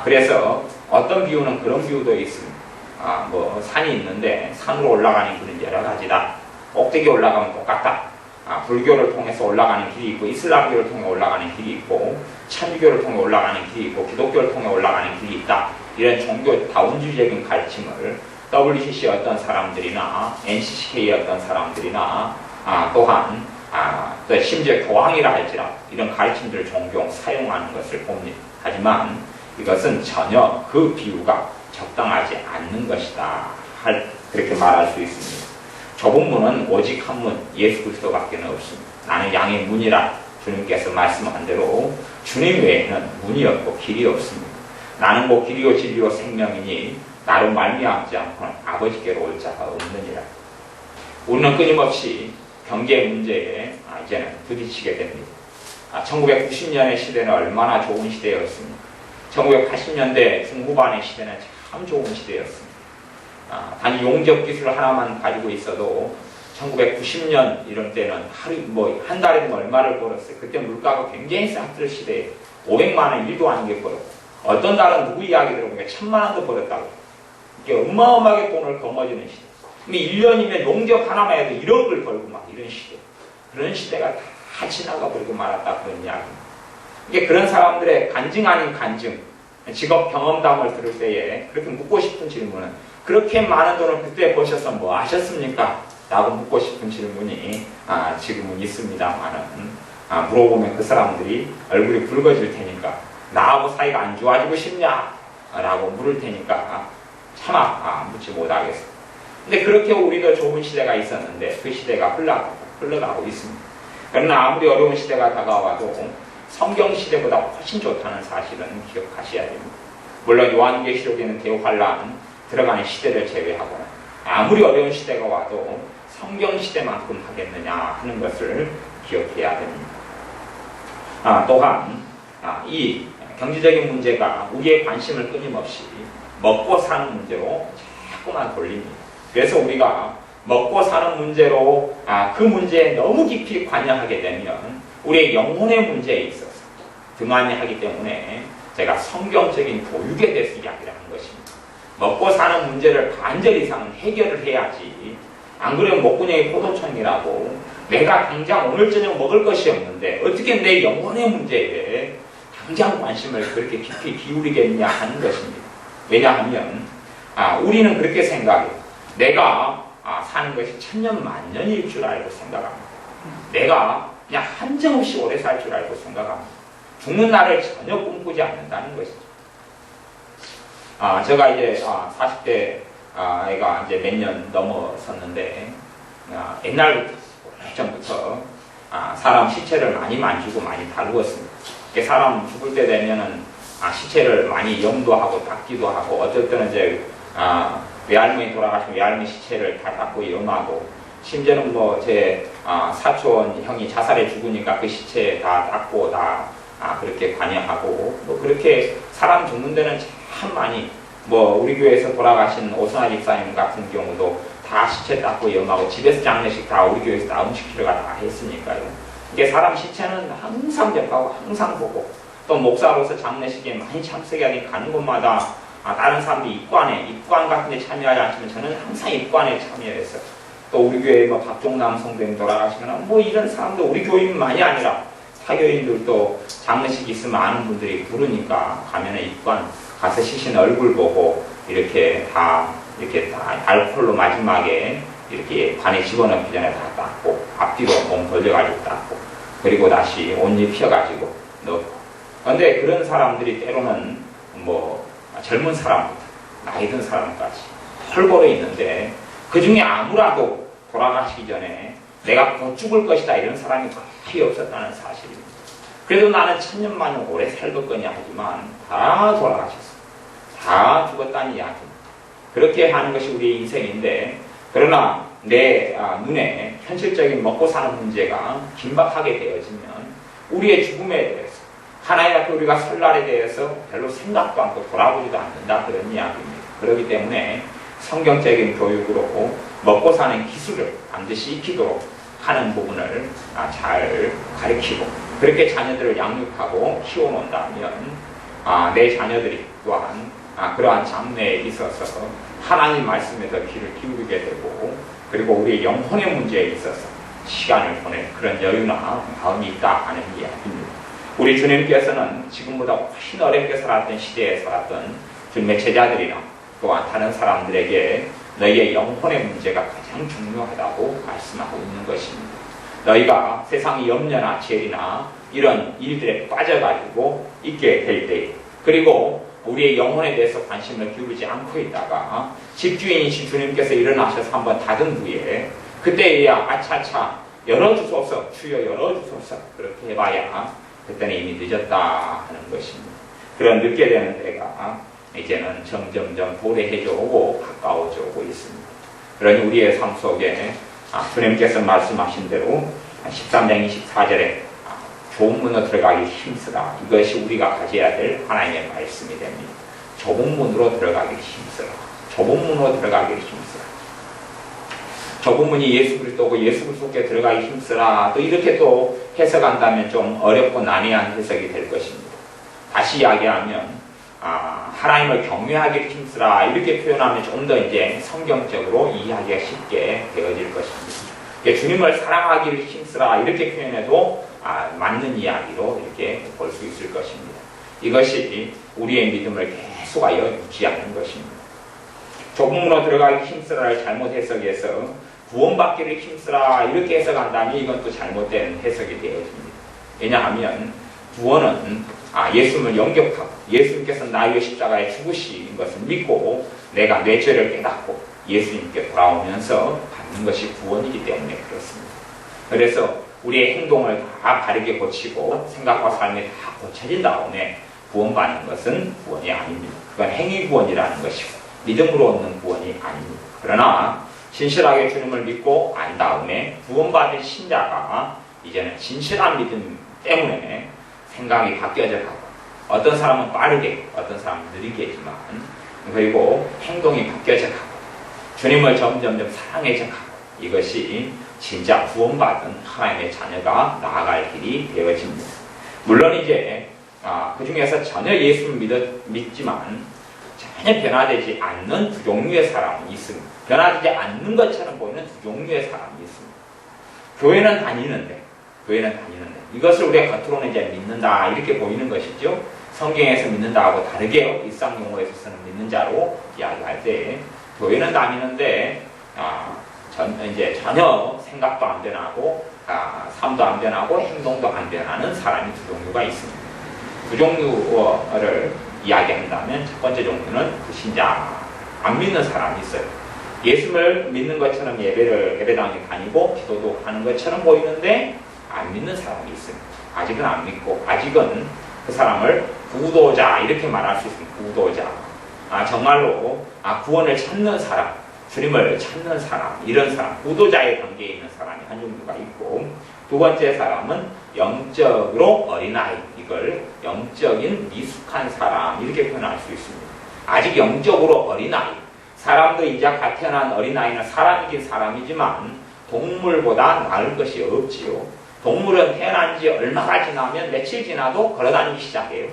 그래서 어떤 비유는 그런 비유도 있습니다. 산이 있는데 산으로 올라가는 길은 여러 가지다. 꼭대기 올라가면 똑같다. 불교를 통해서 올라가는 길이 있고 이슬람교를 통해 올라가는 길이 있고 천주교를 통해 올라가는 길이 있고 기독교를 통해 올라가는 길이 있다. 이런 종교 다원주의적인 가르침을 WCC의 어떤 사람들이나 NCCK의 어떤 사람들이나 또한 또 심지어 교황이라 할지라 이런 가르침들을 종종 사용하는 것을 봅니다. 하지만 이것은 전혀 그 비유가 적당하지 않는 것이다. 그렇게 말할 수 있습니다. 좁은 문은 오직 한 문, 예수 그리스도밖에 없습니다. 나는 양의 문이라 주님께서 말씀한 대로 주님 외에는 문이 없고 길이 없습니다. 나는 곧 길이요 진리요 생명이니 나로 말미암지 않고는 아버지께로 올 자가 없느니라. 우리는 끊임없이 경제 문제에 이제는 부딪히게 됩니다. 1990년의 시대는 얼마나 좋은 시대였습니까? 1980년대 중후반의 시대는 참 좋은 시대였습니다. 단지 용접 기술 하나만 가지고 있어도 1990년 이런 때는 한 달에 얼마를 벌었어요. 그때 물가가 굉장히 쌌을 시대에 500만 원 일도 아니게 벌었고 어떤 달은 누구 이야기 들어보니까 1000만 원도 벌었다고. 이게 어마어마하게 돈을 거머쥐는 시대. 근데 1년이면 용접 하나만 해도 1억을 벌고 막 이런 시대. 그런 시대가 다 지나가 버리고 말았다 그런 이야기입니다. 이게 그런 사람들의 간증 아닌 간증, 직업 경험담을 들을 때에 그렇게 묻고 싶은 질문은 그렇게 많은 돈을 그때 버셔서 뭐 하셨습니까? 라고 묻고 싶은 질문이 지금은 있습니다만은 물어보면 그 사람들이 얼굴이 붉어질 테니까 나하고 사이가 안 좋아지고 싶냐? 라고 물을 테니까 차마 묻지 못하겠습니다. 근데 그렇게 우리도 좁은 시대가 있었는데 그 시대가 흘러가고 있습니다. 그러나 아무리 어려운 시대가 다가와도 성경 시대보다 훨씬 좋다는 사실은 기억하셔야 됩니다. 물론 요한계시록에는 대환란 들어가는 시대를 제외하고는 아무리 어려운 시대가 와도 성경 시대만큼 하겠느냐 하는 것을 기억해야 됩니다. 또한 이 경제적인 문제가 우리의 관심을 끊임없이 먹고 사는 문제로 자꾸만 돌립니다. 그래서 우리가 먹고 사는 문제로 그 문제에 너무 깊이 관여하게 되면 우리의 영혼의 문제에 있어서 등한히 때문에 제가 성경적인 교육에 대해서 이야기를 하는 것입니다. 먹고 사는 문제를 반절 이상은 해결을 해야지. 안 그러면 목구멍이 포도청이라고 내가 당장 오늘 저녁 먹을 것이 없는데 어떻게 내 영혼의 문제에 당장 관심을 그렇게 깊이 기울이겠냐 하는 것입니다. 왜냐하면 우리는 그렇게 생각해요. 내가 사는 것이 천년만년일 줄 알고 생각합니다. 내가 그냥 한정없이 오래 살 줄 알고 생각합니다. 죽는 날을 전혀 꿈꾸지 않는다는 것이죠. 제가 이제 40대 애가 이제 몇 년 넘어섰는데 옛날부터 오래전부터 사람 시체를 많이 만지고 많이 다루었습니다. 사람 죽을 때 되면은 시체를 많이 염도하고 닦기도 하고, 어쩔 때는 이제 외할머니 돌아가신 외할머니 시체를 다 닦고 염하고, 심지어는 뭐 제 사촌 형이 자살해 죽으니까 그 시체 다 닦고 다 그렇게 관여하고, 뭐 그렇게 사람 죽는 데는 참 많이, 뭐 우리 교회에서 돌아가신 오선아 집사님 같은 경우도 다 시체 닦고 염하고, 집에서 장례식 다 우리 교회에서 다 음식 필요가 다 했으니까요. 이게 사람 시체는 항상 접하고 항상 보고, 또 목사로서 장례식에 많이 참석해야 가는 곳마다 다른 사람들이 입관 같은 데 참여하지 않지만 저는 항상 입관에 참여했어요. 또 우리 교회 뭐 박종남 성도님 돌아가시거나 뭐 이런 사람도 우리 교인만이 아니라 사교인들도 장례식 있으면 아는 분들이 부르니까 가면은 입관 가서 시신 얼굴 보고 이렇게 다 알코올로 마지막에 이렇게 관에 집어넣기 전에 다 닦고, 앞뒤로 몸 돌려가지고 닦고, 그리고 다시 옷 입혀가지고 넣고. 그런데 그런 사람들이 때로는 뭐 젊은 사람부터 나이 든 사람까지 헐거려 있는데, 그 중에 아무라도 돌아가시기 전에 내가 곧 죽을 것이다 이런 사람이 거의 없었다는 사실입니다. 그래도 나는 천년만년 오래 살겠거냐 하지만 다 돌아가셨어. 다 죽었다는 이야기입니다. 그렇게 하는 것이 우리의 인생인데, 그러나 내 눈에 현실적인 먹고 사는 문제가 긴박하게 되어지면 우리의 죽음에 대해서, 하나님 앞에 우리가 설날에 대해서 별로 생각도 않고 돌아보지도 않는다, 그런 이야기입니다. 그렇기 때문에 성경적인 교육으로 먹고 사는 기술을 반드시 익히도록 하는 부분을 잘 가르치고, 그렇게 자녀들을 양육하고 키워놓는다면 내 자녀들이 또한 그러한 장래에 있어서 하나님 말씀에 더 귀를 기울이게 되고, 그리고 우리의 영혼의 문제에 있어서 시간을 보낼 그런 여유나 마음이 있다 하는 이야기입니다. 우리 주님께서는 지금보다 훨씬 어렵게 살았던 시대에 살았던 주님의 제자들이나 또한 다른 사람들에게 너희의 영혼의 문제가 가장 중요하다고 말씀하고 있는 것입니다. 너희가 세상의 염려나 죄나 이런 일들에 빠져가지고 있게 될 때, 그리고 우리의 영혼에 대해서 관심을 기울이지 않고 있다가 집주인이신 주님께서 일어나셔서 한번 닫은 후에 그때야 아차차 열어주소서, 주여 열어주소서, 그렇게 해봐야 그때는 이미 늦었다 하는 것입니다. 그런 늦게 되는 때가 이제는 점점점 도래해져 오고 가까워져 오고 있습니다. 그러니 우리의 삶 속에 주님께서 말씀하신 대로 13장 24절에 좁은 문으로 들어가기 힘쓰라. 이것이 우리가 가져야 될 하나님의 말씀이 됩니다. 좁은 문으로 들어가기 힘쓰라. 좁은 문으로 들어가기 힘쓰라. 좁은 문이 예수 그리스도고 예수 그리스도께 들어가기 힘쓰라. 또 이렇게 또 해석한다면 좀 어렵고 난해한 해석이 될 것입니다. 다시 이야기하면 하나님을 경외하기를 힘쓰라 이렇게 표현하면 좀 더 이제 성경적으로 이해하기가 쉽게 되어질 것입니다. 주님을 사랑하기를 힘쓰라 이렇게 표현해도 맞는 이야기로 이렇게 볼 수 있을 것입니다. 이것이 우리의 믿음을 계속하여 유지하는 것입니다. 좁은 문으로 들어가기 힘쓰라를 잘못 해석해서 구원받기를 힘쓰라 이렇게 해석한다면 이건 또 잘못된 해석이 되어집니다. 왜냐하면 구원은 예수님을 영접하고 예수님께서 나의 위해 십자가에 죽으신 것을 믿고 내가 내 죄를 깨닫고 예수님께 돌아오면서 받는 것이 구원이기 때문에 그렇습니다. 그래서 우리의 행동을 다 바르게 고치고 생각과 삶이 다 고쳐진 다음에 구원받는 것은 구원이 아닙니다. 그건 행위 구원이라는 것이고 믿음으로 얻는 구원이 아닙니다. 그러나 진실하게 주님을 믿고 안 다음에 구원받은 신자가 이제는 진실한 믿음 때문에 생각이 바뀌어져 가고 어떤 사람은 빠르게 어떤 사람은 느리게지만 그리고 행동이 바뀌어져 가고 주님을 점점점 사랑해져 가고 이것이 진짜 구원받은 하나님의 자녀가 나아갈 길이 되어집니다. 물론 이제 그 중에서 전혀 예수를 믿지만 전혀 변화되지 않는 두 종류의 사람이 있습니다. 변화되지 않는 것처럼 보이는 두 종류의 사람이 있습니다. 교회는 다니는데 이것을 우리가 겉으로는 이제 믿는다 이렇게 보이는 것이죠. 성경에서 믿는다하고 다르게 일상 용어에서 쓰는 믿는 자로 이야기할 때 교회는 다니는데 이제 전혀 생각도 안 변하고 삶도 안 변하고 행동도 안 변하는 사람이 두 종류가 있습니다. 두 종류를 이야기한다면 첫 번째 종류는 그 신자 안 믿는 사람이 있어요. 예수를 믿는 것처럼 예배당에 다니고 기도도 하는 것처럼 보이는데 안 믿는 사람이 있습니다. 아직은 안 믿고 아직은 그 사람을 구도자 이렇게 말할 수 있습니다. 구도자. 정말로 구원을 찾는 사람, 주님을 찾는 사람, 이런 사람, 구도자의 관계에 있는 사람이 한 정도가 있고, 두 번째 사람은 영적으로 어린아이, 이걸 영적인 미숙한 사람 이렇게 표현할 수 있습니다. 아직 영적으로 어린아이, 사람도 이제 갓 태어난 어린아이는 사람이긴 사람이지만 동물보다 나을 것이 없지요. 동물은 태어난 지 얼마가 지나면 며칠 지나도 걸어다니기 시작해요.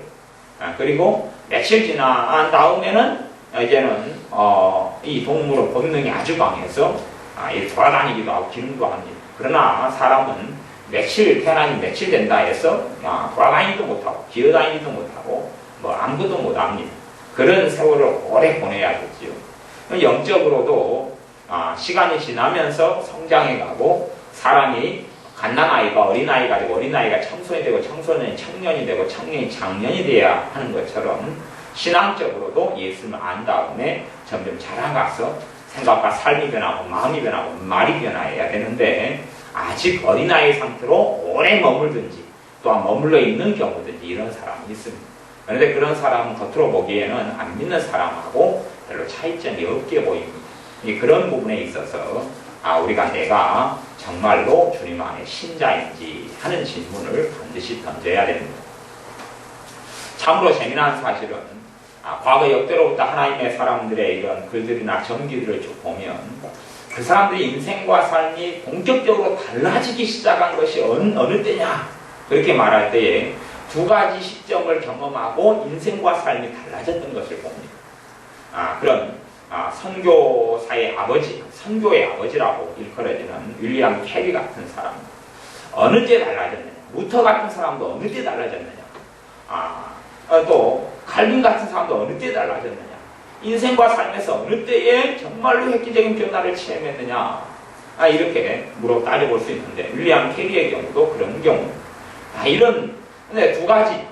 그리고 며칠 지난 다음에는 이제는 이 동물의 본능이 아주 강해서 돌아다니기도 하고 기능도 합니다. 그러나 사람은 태어나니 며칠 된다 해서 돌아다니지도 못하고 기어다니지도 못하고 아무것도 못합니다. 그런 세월을 오래 보내야겠지요. 영적으로도 시간이 지나면서 성장해가고 사람이 갓난아이가 어린아이가 되고 어린아이가 청소년이 되고 청소년이 청년이 되고 청년이 장년이 돼야 하는 것처럼 신앙적으로도 예수님을 안 다음에 점점 자라가서 생각과 삶이 변하고 마음이 변하고 말이 변화해야 되는데 아직 어린아이 상태로 오래 머물든지 또한 머물러 있는 경우든지 이런 사람이 있습니다. 그런데 그런 사람은 겉으로 보기에는 안 믿는 사람하고 별로 차이점이 없게 보입니다. 그런 부분에 있어서 우리가 내가 정말로 주님 안에 신자인지 하는 질문을 반드시 던져야 됩니다. 참으로 재미난 사실은 과거 역대로부터 하나님의 사람들의 이런 글들이나 전기들을 쭉 보면 그 사람들의 인생과 삶이 본격적으로 달라지기 시작한 것이 어느 때냐 그렇게 말할 때에 두 가지 시점을 경험하고 인생과 삶이 달라졌던 것을 봅니다. 그런 선교사의 아버지, 선교의 아버지라고 일컬어지는 윌리엄 캐리 같은 사람 어느 때 달라졌느냐, 루터 같은 사람도 어느 때 달라졌느냐, 또 칼빈 같은 사람도 어느 때 달라졌느냐, 인생과 삶에서 어느 때에 정말로 획기적인 변화를 체험했느냐, 이렇게 물어 따져볼 수 있는데 윌리엄 캐리의 경우도 그런 경우 근데 두 가지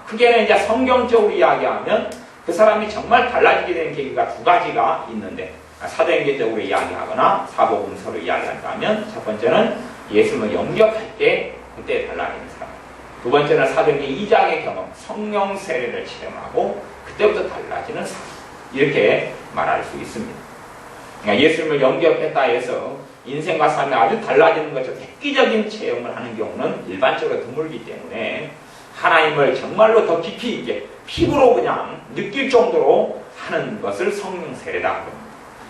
크게는 이제 성경적으로 이야기하면 그 사람이 정말 달라지게 된 계기가 두 가지가 있는데 사도행전적으로 이야기하거나 사복음서로 이야기한다면 첫 번째는 예수님을 영접할 때 그때 달라지는 사람, 두 번째는 사도행전 2장의 경험 성령 세례를 체험하고 그때부터 달라지는 사람 이렇게 말할 수 있습니다. 그러니까 예수님을 영접했다 해서 인생과 삶이 아주 달라지는 것처럼 획기적인 체험을 하는 경우는 일반적으로 드물기 때문에 하나님을 정말로 더 깊이 있게 피부로 그냥 느낄 정도로 하는 것을 성령 세례라고 합니다.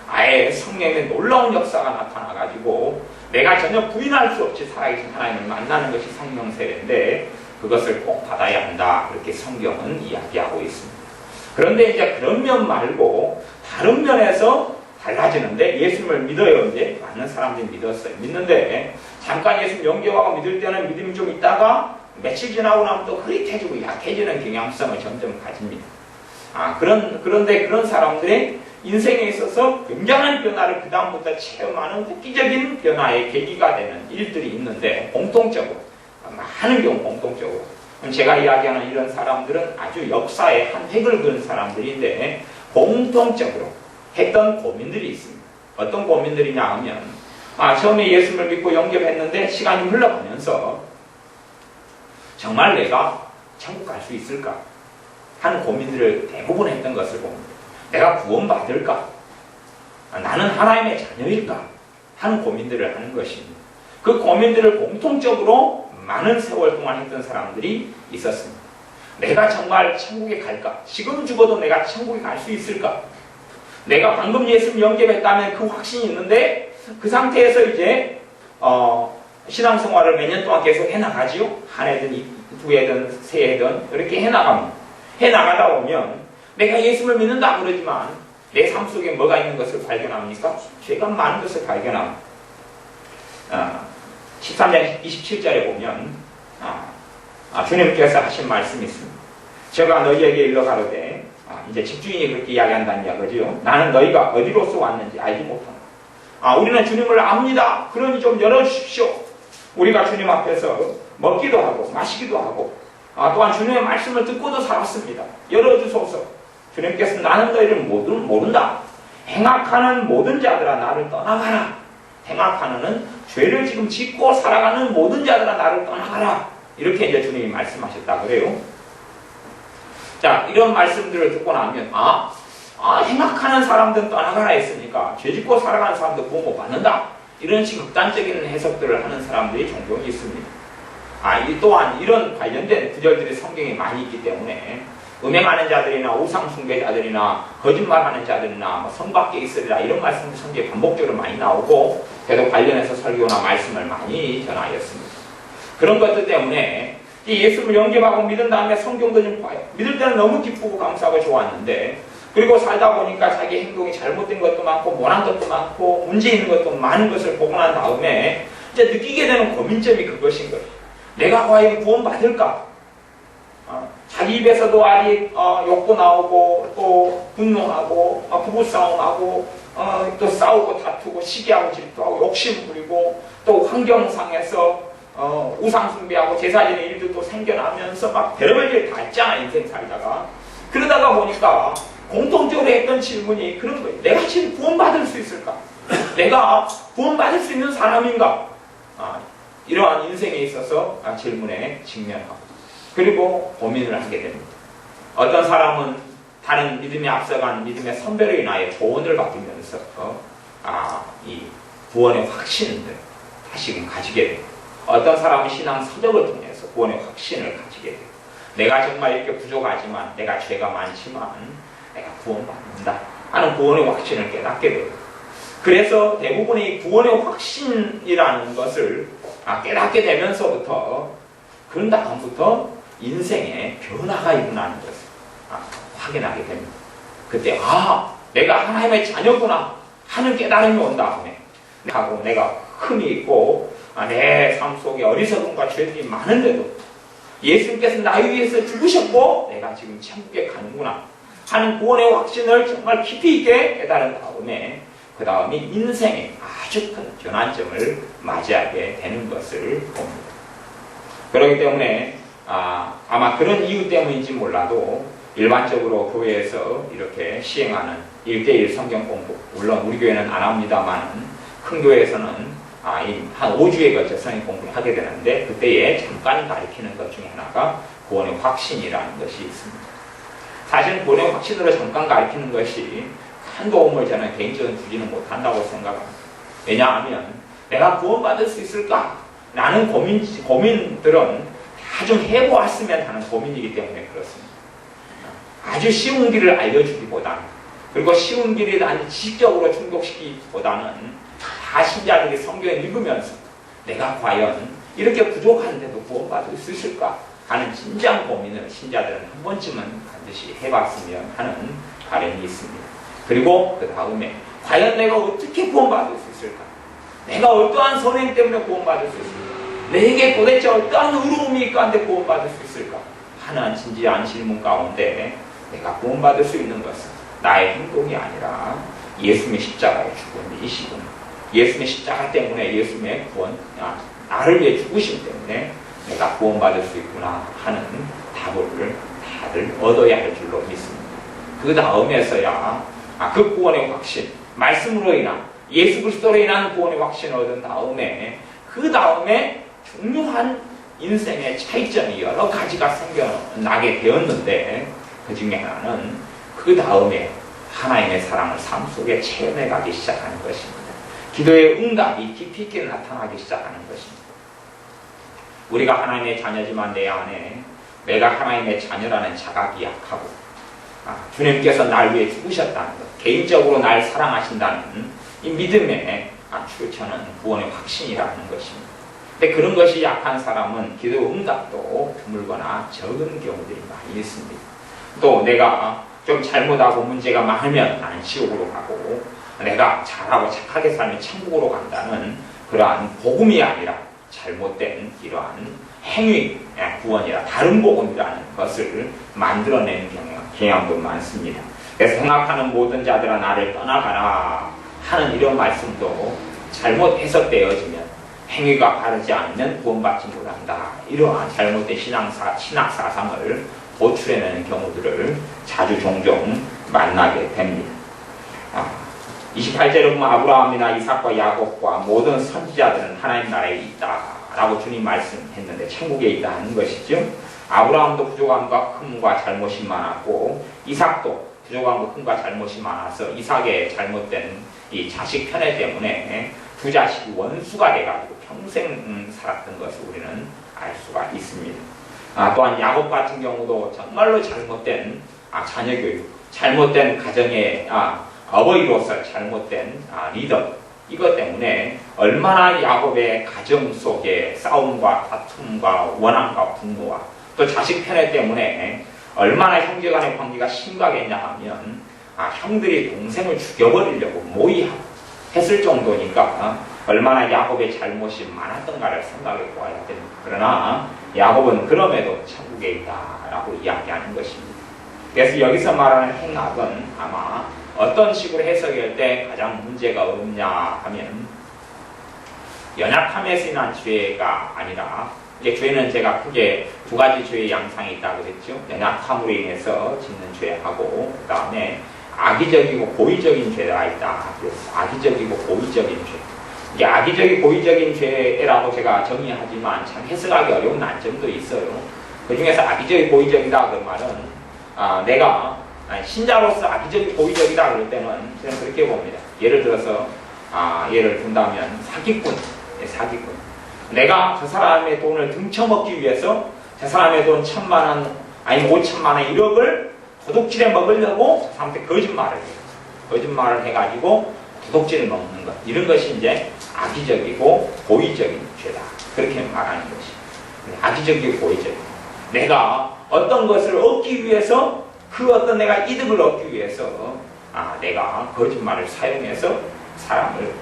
아예 성령의 놀라운 역사가 나타나가지고 내가 전혀 부인할 수 없이 살아계신 하나님을 만나는 것이 성령 세례인데 그것을 꼭 받아야 한다 그렇게 성경은 이야기하고 있습니다. 그런데 이제 그런 면 말고 다른 면에서 달라지는데 예수님을 믿어요. 이제 많은 사람들이 믿는데 잠깐 예수님 영접하고 믿을 때는 믿음이 좀 있다가 며칠 지나고 나면 또 흐릿해지고 약해지는 경향성을 점점 가집니다. 그런데 그런 사람들의 인생에 있어서 굉장한 변화를 그 다음부터 체험하는 획기적인 변화의 계기가 되는 일들이 있는데 공통적으로 많은 경우 공통적으로 제가 이야기하는 이런 사람들은 아주 역사의 한 획을 그은 사람들인데 공통적으로 했던 고민들이 있습니다. 어떤 고민들이냐 하면 처음에 예수님을 믿고 영접했는데 시간이 흘러가면서 정말 내가 천국 갈 수 있을까 하는 고민들을 대부분 했던 것을 봅니다. 내가 구원받을까? 나는 하나님의 자녀일까? 하는 고민들을 하는 것입니다. 그 고민들을 공통적으로 많은 세월 동안 했던 사람들이 있었습니다. 내가 정말 천국에 갈까? 지금 죽어도 내가 천국에 갈 수 있을까? 내가 방금 예수님 영접했다면 그 확신이 있는데 그 상태에서 이제 신앙생활을 몇 년 동안 계속 해나가지요. 한 해든 두 해든 세 해든 이렇게 해나갑니다. 해나가다 보면 내가 예수를 믿는다 그러지만 내 삶 속에 뭐가 있는 것을 발견합니까? 죄가 많은 것을 발견합니다. 13장 27절에 보면 주님께서 하신 말씀이 있습니다. 제가 너희에게 일러 가로되 이제 집주인이 그렇게 이야기한다는 이야기죠. 나는 너희가 어디로서 왔는지 알지 못한다. 우리는 주님을 압니다. 그러니 좀 열어주십시오. 우리가 주님 앞에서 먹기도 하고 마시기도 하고 또한 주님의 말씀을 듣고도 살았습니다. 열어주소서. 주님께서 나는 너희를 모른다. 행악하는 모든 자들아 나를 떠나가라. 행악하는 죄를 지금 짓고 살아가는 모든 자들아 나를 떠나가라. 이렇게 이제 주님이 말씀하셨다 그래요. 자, 이런 말씀들을 듣고 나면 행악하는 사람들은 떠나가라 했으니까 죄 짓고 살아가는 사람들 구원 못 받는다. 이런 식의 극단적인 해석들을 하는 사람들이 종종 있습니다. 이 또한 이런 관련된 구절들이 성경에 많이 있기 때문에 음행하는 자들이나 우상 숭배자들이나 거짓말하는 자들이나 성 밖에 있으리라 이런 말씀이 성경에 반복적으로 많이 나오고 그래도 관련해서 설교나 말씀을 많이 전하였습니다. 그런 것들 때문에 이 예수를 영접하고 믿은 다음에 성경도 좀 봐요. 믿을 때는 너무 기쁘고 감사하고 좋았는데 그리고 살다 보니까 자기 행동이 잘못된 것도 많고 못한 것도 많고 문제 있는 것도 많은 것을 보고 난 다음에 이제 느끼게 되는 고민점이 그것인 거예요. 내가 과연 구원받을까? 자기 입에서도 아직 욕도 나오고 또 분노하고 부부싸움하고 또 싸우고 다투고 시기하고 질투하고 욕심 부리고 또 환경상에서 우상 숭배하고 제사지는 일도 또 생겨나면서 막 별의별 일 다 했잖아 인생 살다가. 그러다가 보니까 공통적으로 했던 질문이 그런 거예요. 내가 지금 구원받을 수 있을까? 내가 구원받을 수 있는 사람인가? 이러한 인생에 있어서 질문에 직면하고 그리고 고민을 하게 됩니다. 어떤 사람은 다른 믿음에 앞서간 믿음의 선배로 인하여 조언을 받으면서 이 구원의 확신을 다시금 가지게 됩니다. 어떤 사람은 신앙 서적을 통해서 구원의 확신을 가지게 돼요. 내가 정말 이렇게 부족하지만 내가 죄가 많지만 내가 구원받는다 하는 구원의 확신을 깨닫게 돼요. 그래서 대부분의 구원의 확신이라는 것을 깨닫게 되면서부터 그런 다음부터 인생에 변화가 일어나는 것을 확인하게 됩니다. 그때 내가 하나님의 자녀구나 하는 깨달음이 온 다음에 하고 내가 흠이 있고 내 삶 속에 어리석음과 죄들이 많은데도 예수님께서 나를 위해서 죽으셨고 내가 지금 천국에 가는구나 하는 구원의 확신을 정말 깊이 있게 깨달은 다음에 그 다음에 인생에 아주 큰 전환점을 맞이하게 되는 것을 봅니다. 그렇기 때문에 아마 그런 이유 때문인지 몰라도 일반적으로 교회에서 이렇게 시행하는 1:1 성경 공부, 물론 우리 교회는 안 합니다만 큰 교회에서는 한 5주에 걸쳐 성경 공부를 하게 되는데 그때에 잠깐 가르치는 것 중에 하나가 구원의 확신이라는 것이 있습니다. 사실 구원의 확신으로 잠깐 가르치는 것이 큰 도움을 저는 개인적으로 주지는 못한다고 생각합니다. 왜냐하면 내가 구원받을 수 있을까? 라는 고민들은 다 좀 해보았으면 하는 고민이기 때문에 그렇습니다. 아주 쉬운 길을 알려주기보다는 그리고 쉬운 길을 아주 지식적으로 충족시키기보다는 다 신자들이 성경을 읽으면서 내가 과연 이렇게 부족한데도 구원받을 수 있을까 하는 진지한 고민을 신자들은 한 번쯤은 반드시 해봤으면 하는 바람이 있습니다. 그리고 그 다음에 과연 내가 어떻게 구원받을 수 있을까? 내가 어떠한 선행 때문에 구원받을 수 있을까? 내게 도대체 어떠한 의로움이 있건데 구원받을 수 있을까? 하는 진지한 질문 가운데 내가 구원받을 수 있는 것은 나의 행동이 아니라 예수님의 십자가의 죽음이시구나. 예수님의 십자가 때문에 예수님의 구원, 나를 위해 죽으심 때문에 내가 구원받을 수 있구나 하는 답을 다들 얻어야 할 줄로 믿습니다. 그 다음에서야 그 구원의 확신, 말씀으로 인한 예수 그리스도로 인한 구원의 확신을 얻은 다음에 그 다음에 중요한 인생의 차이점이 여러 가지가 생겨나게 되었는데 그 중에 하나는 그 다음에 하나님의 사랑을 삶 속에 체험해 가기 시작하는 것입니다. 기도의 응답이 깊이 있게 나타나기 시작하는 것입니다. 우리가 하나님의 자녀지만 내 안에 내가 하나님의 자녀라는 자각이 약하고 주님께서 날 위해 죽으셨다는 것, 개인적으로 날 사랑하신다는 이 믿음의 출처는 구원의 확신이라는 것입니다. 근데 그런 것이 약한 사람은 기도 응답도 드물거나 적은 경우들이 많이 있습니다. 또 내가 좀 잘못하고 문제가 많으면 나는 지옥으로 가고 내가 잘하고 착하게 살면 천국으로 간다는 그러한 복음이 아니라 잘못된 이러한 행위 구원이라 다른 복음이라는 것을 만들어내는 경향도 많습니다. 그래서 생각하는 모든 자들아 나를 떠나가라 하는 이런 말씀도 잘못 해석되어지면 행위가 바르지 않으면 구원받지 못한다. 이러한 잘못된 신학사상을 보충해내는 경우들을 자주 종종 만나게 됩니다. 28절은 아브라함이나 이삭과 야곱과 모든 선지자들은 하나님 나라에 있다라고 주님 말씀했는데 천국에 있다는 것이죠. 아브라함도 부족함과 흠과 잘못이 많았고 이삭도 부족함과 흠과 잘못이 많아서 이삭의 잘못된 이 자식 편애 때문에 두 자식이 원수가 돼가지고 평생 살았던 것을 우리는 알 수가 있습니다. 또한 야곱 같은 경우도 정말로 잘못된 자녀 교육, 잘못된 가정의 어버이로서 잘못된 리더, 이것 때문에 얼마나 야곱의 가정 속에 싸움과 다툼과 원한과 분노와 또 자식 편애 때문에 얼마나 형제간의 관계가 심각했냐 하면 형들이 동생을 죽여버리려고 모의하고 했을 정도니까 얼마나 야곱의 잘못이 많았던가를 생각해 보아야 됩니다. 그러나 야곱은 그럼에도 천국에 있다라고 이야기하는 것입니다. 그래서 여기서 말하는 행악은 아마 어떤 식으로 해석할 때 가장 문제가 없냐 하면 연약함에서 인한 죄가 아니라, 이게 죄는 제가 크게 두 가지 죄의 양상이 있다고 그랬죠. 연약함으로 인해서 짓는 죄하고 그 다음에 악의적이고 고의적인 죄가 있다. 그래서 악의적이고 고의적인 죄. 이게 악의적이고 고의적인 죄라고 제가 정의하지만 참 해석하기 어려운 난점도 있어요. 그 중에서 악의적이고 고의적이다 그 말은 내가 신자로서 악의적이고 고의적이다 그럴 때는 저는 그렇게 봅니다. 예를 들어서 예를 든다면 사기꾼. 내가 저 사람의 돈을 등쳐먹기 위해서 저 사람의 돈 1,000만 원 아니면 5,000만 원 1억을 도둑질해 먹으려고 저 사람한테 거짓말을 해요. 거짓말을 해가지고 도둑질을 먹는 것. 이런 것이 이제 악의적이고 고의적인 죄다. 그렇게 말하는 것이. 악의적이고 고의적이고. 내가 어떤 것을 얻기 위해서 그 어떤 내가 이득을 얻기 위해서 내가 거짓말을 사용해서 사람을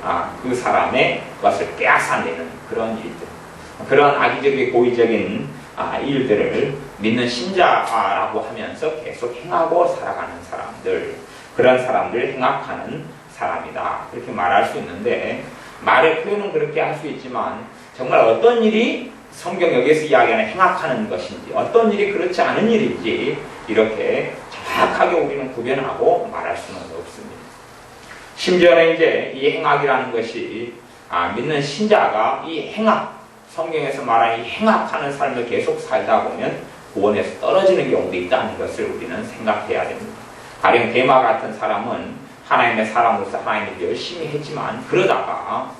그 사람의 것을 빼앗아내는 그런 일들, 그런 악의적이고 고의적인 일들을 믿는 신자라고 하면서 계속 행하고 살아가는 사람들, 그런 사람들 행악하는 사람이다. 그렇게 말할 수 있는데 말의 표현은 그렇게 할 수 있지만 정말 어떤 일이 성경 여기에서 이야기하는 행악하는 것인지 어떤 일이 그렇지 않은 일인지 이렇게 정확하게 우리는 구별하고 말할 수는 없습니다. 심지어는 이제 이 행악이라는 것이 믿는 신자가 이 행악, 성경에서 말하는 이 행악하는 삶을 계속 살다 보면 구원에서 떨어지는 경우도 있다는 것을 우리는 생각해야 됩니다. 가령 데마 같은 사람은 하나님의 사람으로서 하나님을 열심히 했지만 그러다가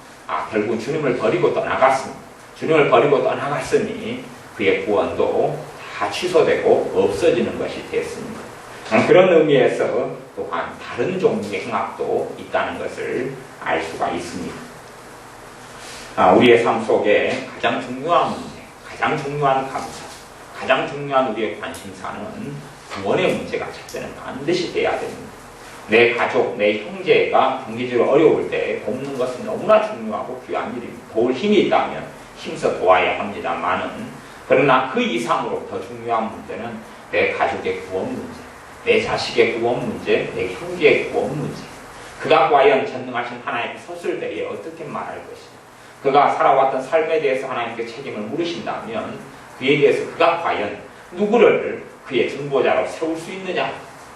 결국 주님을 버리고 떠나갔습니다. 주님을 버리고 떠나갔으니 그의 구원도 다 취소되고 없어지는 것이 됐습니다. 그런 의미에서 또한 다른 종류의 행악도 있다는 것을 알 수가 있습니다. 우리의 삶 속에 가장 중요한 문제, 가장 중요한 감사, 가장 중요한 우리의 관심사는 구원의 문제가 첫째는 반드시 돼야 됩니다. 내 가족, 내 형제가 경제적으로 어려울 때 돕는 것은 너무나 중요하고 귀한 일입니다. 도울 힘이 있다면 힘써 도와야 합니다만은, 그러나 그 이상으로 더 중요한 문제는 내 가족의 구원 문제, 내 자식의 구원 문제, 내 형제의 구원 문제. 그가 과연 전능하신 하나님께 섰을 때에 어떻게 말할 것이냐. 그가 살아왔던 삶에 대해서 하나님께 책임을 물으신다면 그에 대해서 그가 과연 누구를 그의 중보자로 세울 수 있느냐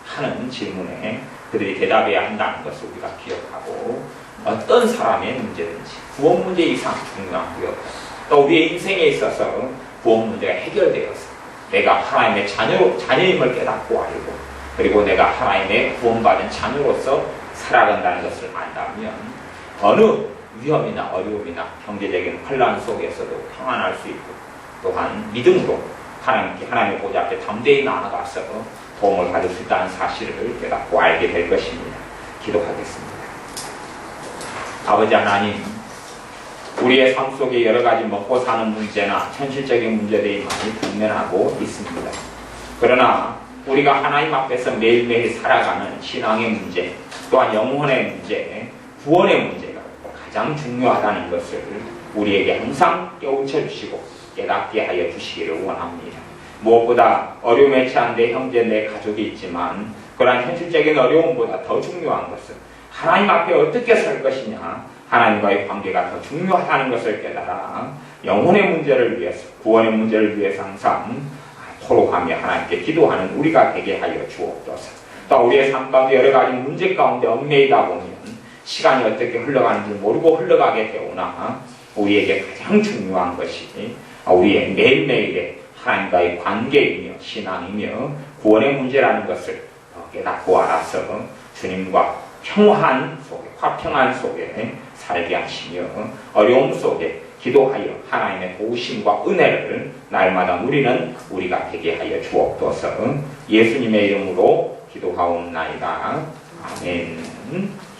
하는 질문에 그들이 대답해야 한다는 것을 우리가 기억하고, 어떤 사람의 문제든지 구원 문제 이상 중요한 기억하고, 또 우리의 인생에 있어서 구원 문제가 해결되어서 내가 하나님의 자녀임을 깨닫고 알고, 그리고 내가 하나님의 구원받은 자녀로서 살아간다는 것을 안다면 어느 위험이나 어려움이나 경제적인 혼란 속에서도 평안할 수 있고, 또한 믿음으로 하나님의 보좌 앞에 담대히 나아가서 도움을 받을 수 있다는 사실을 깨닫고 알게 될 것입니다. 기도하겠습니다. 아버지 하나님, 우리의 삶 속에 여러 가지 먹고 사는 문제나 현실적인 문제들이 많이 직면하고 있습니다. 그러나 우리가 하나님 앞에서 매일매일 살아가는 신앙의 문제, 또한 영혼의 문제, 구원의 문제가 가장 중요하다는 것을 우리에게 항상 깨우쳐 주시고 깨닫게 하여 주시기를 원합니다. 무엇보다 어려움에 처한 내 형제, 내 가족이 있지만 그러한 현실적인 어려움보다 더 중요한 것은 하나님 앞에 어떻게 살 것이냐, 하나님과의 관계가 더 중요하다는 것을 깨달아 영혼의 문제를 위해서, 구원의 문제를 위해서 항상 토로하며 하나님께 기도하는 우리가 되게 하여 주옵소서. 또 우리의 삶 가운데 여러 가지 문제 가운데 얽매이다 보면 시간이 어떻게 흘러가는지 모르고 흘러가게 되오나 우리에게 가장 중요한 것이 우리의 매일매일의 하나님과의 관계이며 신앙이며 구원의 문제라는 것을 깨닫고 알아서 주님과 평화한 속에, 화평한 속에 살게 하시며 어려움 속에 기도하여 하나님의 도우심과 은혜를 날마다 누리는 우리가 되게 하여 주옵소서. 예수님의 이름으로 기도하옵나이다. 아멘.